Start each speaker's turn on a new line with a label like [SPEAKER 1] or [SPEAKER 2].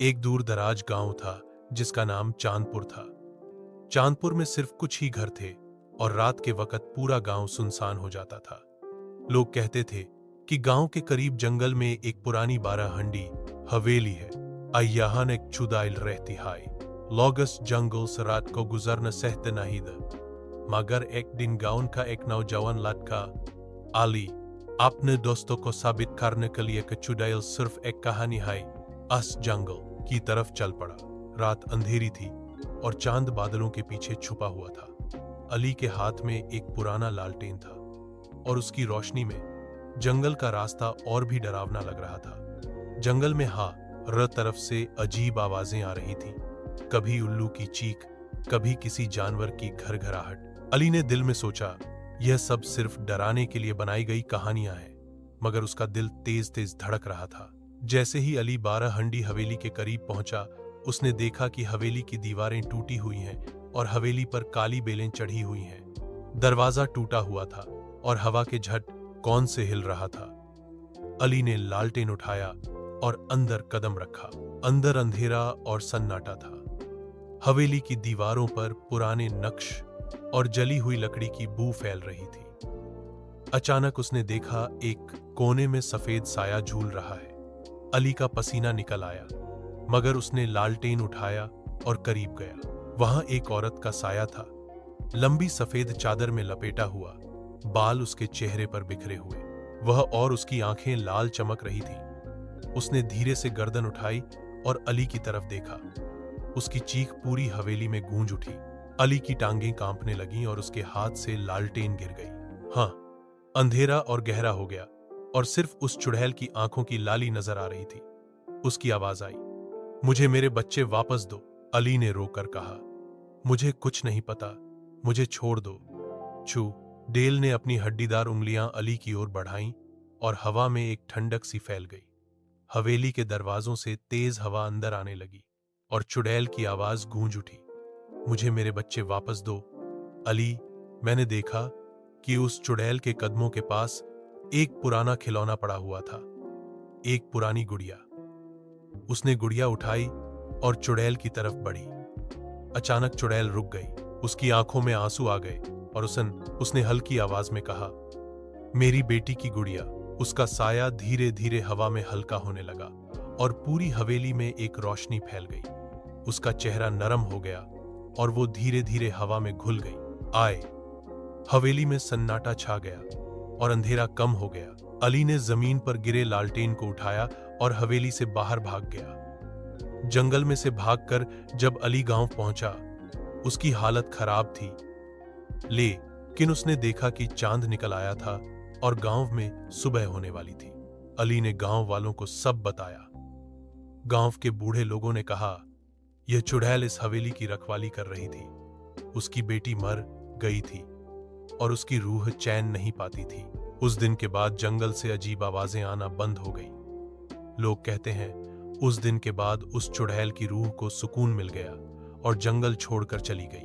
[SPEAKER 1] एक दूर दराज गांव था जिसका नाम चांदपुर था। चांदपुर में सिर्फ कुछ ही घर थे और रात के वक्त पूरा गांव सुनसान हो जाता था। लोग कहते थे कि गांव के करीब जंगल में एक पुरानी 12 हंडी हवेली है। यहाँ एक चुड़ैल रहती है। लोगस जंगल से रात को गुजरना सहते नहीं थे, मगर एक दिन गांव का एक नौजवान लड़का अली अपने दोस्तों को साबित करने के लिए कि चुड़ैल सिर्फ एक कहानी है, अस जंगल की तरफ चल पड़ा। रात अंधेरी थी और चांद बादलों के पीछे छुपा हुआ था। अली के हाथ में एक पुराना लालटेन था और उसकी रोशनी में जंगल का रास्ता और भी डरावना लग रहा था। जंगल में हर तरफ से अजीब आवाजें आ रही थी, कभी उल्लू की चीख, कभी किसी जानवर की घरघराहट। अली ने दिल में सोचा, यह सब सिर्फ डराने के लिए बनाई गई कहानियां हैं, मगर उसका दिल तेज तेज धड़क रहा था। जैसे ही अली 12 हंडी हवेली के करीब पहुंचा, उसने देखा कि हवेली की दीवारें टूटी हुई हैं और हवेली पर काली बेलें चढ़ी हुई हैं। दरवाजा टूटा हुआ था और हवा के झट कौन से हिल रहा था। अली ने लालटेन उठाया और अंदर कदम रखा। अंदर अंधेरा और सन्नाटा था। हवेली की दीवारों पर पुराने नक्श और जली हुई लकड़ी की बू फैल रही थी। अचानक उसने देखा एक कोने में सफेद साया झूल रहा है। अली का पसीना निकल आया, मगर उसने लालटेन उठाया और करीब गया। वहां एक औरत का साया था, लंबी सफेद चादर में लपेटा हुआ, बाल उसके चेहरे पर बिखरे हुए। वह और उसकी आंखें लाल चमक रही थी। उसने धीरे से गर्दन उठाई और अली की तरफ देखा। उसकी चीख पूरी हवेली में गूंज उठी। अली की टांगें कांपने लगीं और उसके हाथ से लालटेन गिर गई। हाँ, अंधेरा और गहरा हो गया और सिर्फ उस चुड़ैल की आंखों की लाली नजर आ रही थी। उसकी आवाज आई, मुझे मेरे बच्चे वापस दो। अली ने रोकर कहा, मुझे कुछ नहीं पता, मुझे छोड़ दो। छू डेल ने अपनी हड्डीदार उंगलियां अली की ओर बढ़ाईं और हवा में एक ठंडक सी फैल गई। हवेली के दरवाजों से तेज हवा अंदर आने लगी और चुड़ैल की आवाज गूंज उठी, मुझे मेरे बच्चे वापस दो। अली, मैंने देखा कि उस चुड़ैल के कदमों के पास एक पुराना खिलौना पड़ा हुआ था, एक पुरानी गुड़िया। उसने गुड़िया उठाई और चुड़ैल की तरफ बढ़ी। अचानक चुड़ैल रुक गई। उसकी आंखों में आंसू आ गए और उसने हल्की आवाज में कहा, मेरी बेटी की गुड़िया। उसका साया धीरे धीरे हवा में हल्का होने लगा और पूरी हवेली में एक रोशनी फैल गई। उसका चेहरा नरम हो गया और वो धीरे धीरे हवा में घुल गई। आए हवेली में सन्नाटा छा गया और अंधेरा कम हो गया। अली ने जमीन पर गिरे लालटेन को उठाया और हवेली से बाहर भाग गया। जंगल में से भागकर जब अली गांव पहुंचा, उसकी हालत खराब थी, लेकिन उसने देखा कि चांद निकल आया था और गांव में सुबह होने वाली थी। अली ने गांव वालों को सब बताया। गांव के बूढ़े लोगों ने कहा, यह चुड़ैल इस हवेली की रखवाली कर रही थी। उसकी बेटी मर गई थी और उसकी रूह चैन नहीं पाती थी। उस दिन के बाद जंगल से अजीब आवाजें आना बंद हो गई। लोग कहते हैं उस दिन के बाद उस चुड़ैल की रूह को सुकून मिल गया और जंगल छोड़कर चली गई।